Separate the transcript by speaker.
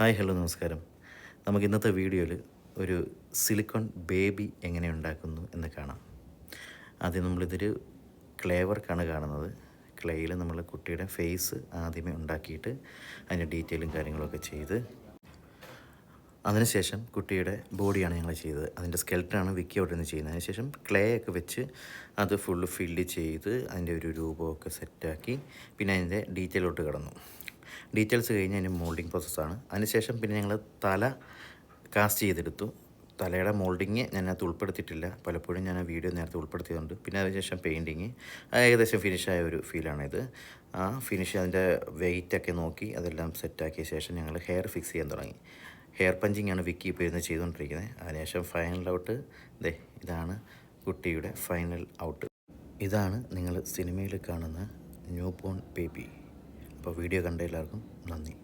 Speaker 1: Hi hello നമസ്കാരം. നമുക്ക് ഇന്നത്തെ വീഡിയോയിൽ ഒരു സിലിക്കോൺ ബേബി എങ്ങനെ ഉണ്ടാക്കുന്നു എന്ന് കാണാം. ആദ്യം നമ്മളിതൊരു ക്ലേ വർക്കാണ് കാണുന്നത്. ക്ലേയിൽ നമ്മൾ കുട്ടിയുടെ ഫേസ് ആദ്യമേ ഉണ്ടാക്കിയിട്ട് അതിൻ്റെ ഡീറ്റെയിലും കാര്യങ്ങളൊക്കെ ചെയ്ത് അതിനുശേഷം കുട്ടിയുടെ ബോഡിയാണ് ഞങ്ങൾ ചെയ്തത്. അതിൻ്റെ സ്കെൽറ്റനാണ് വിക്കി അവിടെ നിന്ന് ചെയ്യുന്നത്. അതിനുശേഷം ക്ലേ ഒക്കെ വെച്ച് അത് ഫുള്ള് ഫില്ല് ചെയ്ത് അതിൻ്റെ ഒരു രൂപമൊക്കെ സെറ്റാക്കി പിന്നെ അതിൻ്റെ ഡീറ്റെയിലോട്ട് കടന്നു. ഡീറ്റെയിൽസ് കഴിഞ്ഞ് അതിന് മോൾഡിങ് പ്രോസസ്സാണ്. അതിനുശേഷം പിന്നെ ഞങ്ങൾ തല കാസ്റ്റ് ചെയ്തെടുത്തു. തലയുടെ മോൾഡിങ് ഞാനകത്ത് ഉൾപ്പെടുത്തിയിട്ടില്ല. പലപ്പോഴും ഞാൻ ആ വീഡിയോ നേരത്തെ ഉൾപ്പെടുത്തിയതുകൊണ്ട്. പിന്നെ അതിനുശേഷം പെയിൻറ്റിങ് ഏകദേശം ഫിനിഷായ ഒരു ഫീലാണിത്. ആ ഫിനിഷ് അതിൻ്റെ വെയ്റ്റൊക്കെ നോക്കി അതെല്ലാം സെറ്റാക്കിയ ശേഷം ഞങ്ങൾ ഹെയർ ഫിക്സ് ചെയ്യാൻ തുടങ്ങി. ഹെയർ പഞ്ചിങ്ങാണ് വിക്കി ഇപ്പോൾ ഇരുന്ന് ചെയ്തുകൊണ്ടിരിക്കുന്നത്. അതിനുശേഷം ഫൈനൽ ഔട്ട് ഇതാണ് കുട്ടിയുടെ ഫൈനൽ ഔട്ട്. ഇതാണ് നിങ്ങൾ സിനിമയിൽ കാണുന്ന ന്യൂ ബോൺ ബേബി. അപ്പോൾ വീഡിയോ കണ്ട എല്ലാവർക്കും നന്ദി.